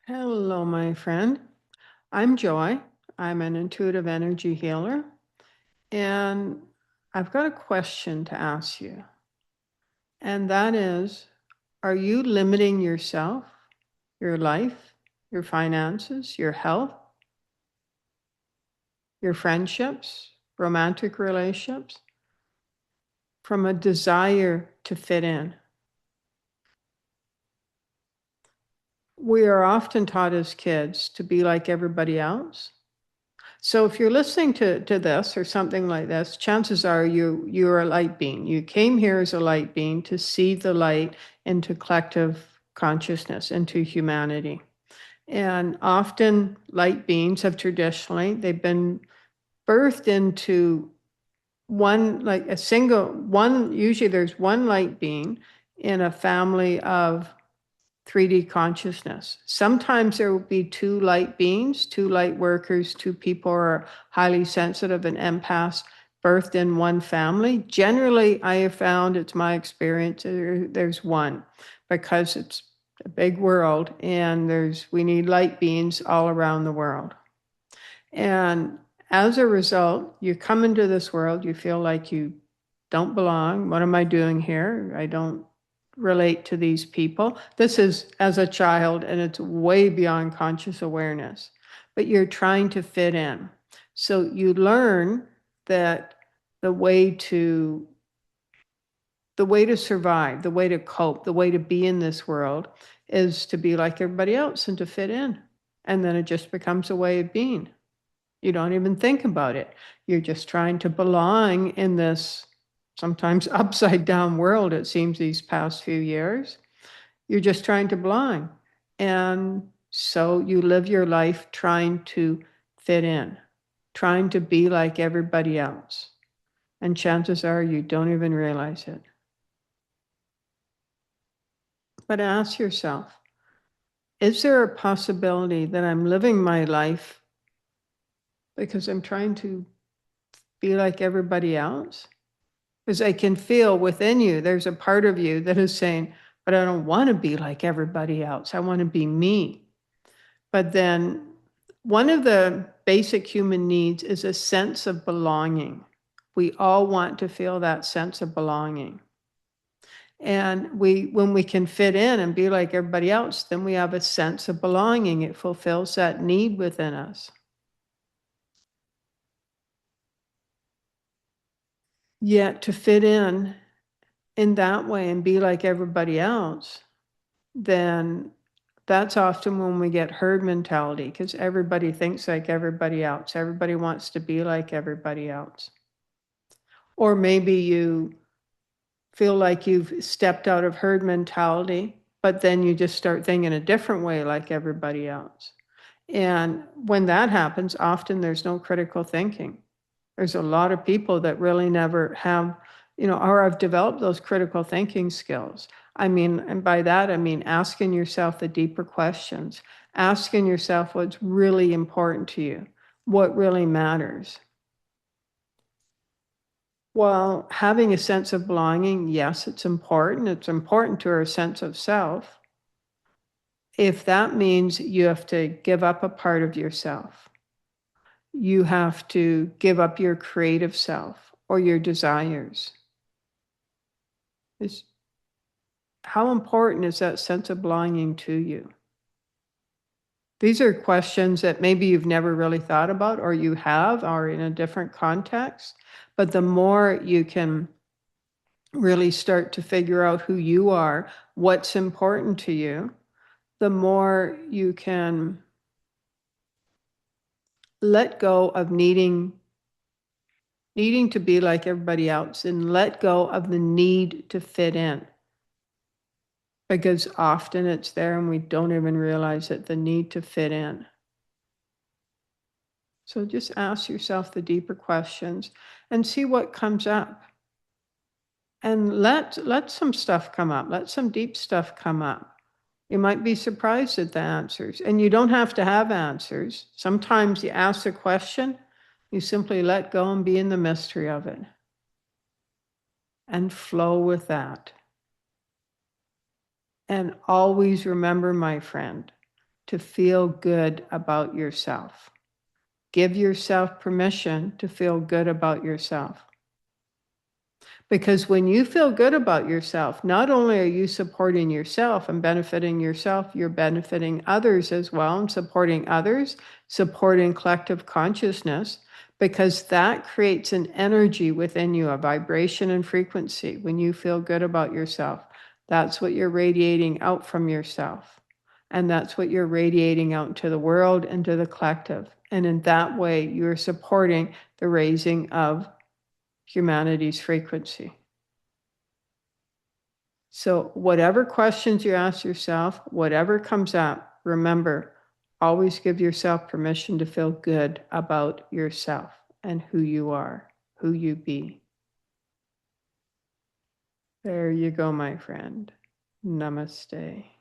Hello, my friend. I'm Joy. I'm an intuitive energy healer, and I've got a question to ask you. And that is, are you limiting yourself, your life, your finances, your health, your friendships, romantic relationships from a desire to fit in? We are often taught as kids to be like everybody else. So if you're listening to this or something like this, chances are you're a light being. You came here as a light being to see the light into collective consciousness, into humanity. And often light beings have traditionally, they've been birthed into one, like a single one, usually there's one light being in a family of 3D consciousness. Sometimes there will be two light beings, two light workers, two people who are highly sensitive and empaths birthed in one family. Generally, I have found, it's my experience, there's one because it's a big world and we need light beings all around the world. And as a result, you come into this world, you feel like you don't belong. What am I doing here? I don't relate to these people. This is as a child, and it's way beyond conscious awareness, but you're trying to fit in. So you learn that the way to survive, the way to cope, the way to be in this world is to be like everybody else and to fit in. And then it just becomes a way of being. You don't even think about it. You're just trying to belong in this sometimes upside down world, it seems, these past few years. You're just trying to belong. And so you live your life trying to fit in, trying to be like everybody else. And chances are you don't even realize it. But ask yourself, is there a possibility that I'm living my life because I'm trying to be like everybody else? Because I can feel within you, there's a part of you that is saying, but I don't want to be like everybody else. I want to be me. But then one of the basic human needs is a sense of belonging. We all want to feel that sense of belonging. And when we can fit in and be like everybody else, then we have a sense of belonging. It fulfills that need within us. Yet to fit in that way and be like everybody else, then that's often when we get herd mentality because everybody thinks like everybody else. Everybody wants to be like everybody else. Or maybe you feel like you've stepped out of herd mentality, but then you just start thinking a different way like everybody else. And when that happens, often there's no critical thinking. There's a lot of people that really never have, or have developed those critical thinking skills. I mean, and by that, I mean asking yourself the deeper questions, asking yourself what's really important to you, what really matters. While having a sense of belonging, yes, it's important. It's important to our sense of self. If that means you have to give up a part of yourself, you have to give up your creative self or your desires. How important is that sense of belonging to you? These are questions that maybe you've never really thought about, or you have, or in a different context. But the more you can really start to figure out who you are, what's important to you, the more you can let go of needing to be like everybody else and let go of the need to fit in. Because often it's there and we don't even realize it, the need to fit in. So just ask yourself the deeper questions and see what comes up. And let some stuff come up. Let some deep stuff come up. You might be surprised at the answers. And you don't have to have answers. Sometimes you ask a question, you simply let go and be in the mystery of it. And flow with that. And always remember, my friend, to feel good about yourself. Give yourself permission to feel good about yourself. Because when you feel good about yourself, not only are you supporting yourself and benefiting yourself, you're benefiting others as well, and supporting others, supporting collective consciousness, because that creates an energy within you, a vibration and frequency. When you feel good about yourself, that's what you're radiating out from yourself. And that's what you're radiating out into the world and to the collective. And in that way, you're supporting the raising of humanity's frequency. So, whatever questions you ask yourself, whatever comes up, remember, always give yourself permission to feel good about yourself and who you are, who you be. There you go, my friend. Namaste.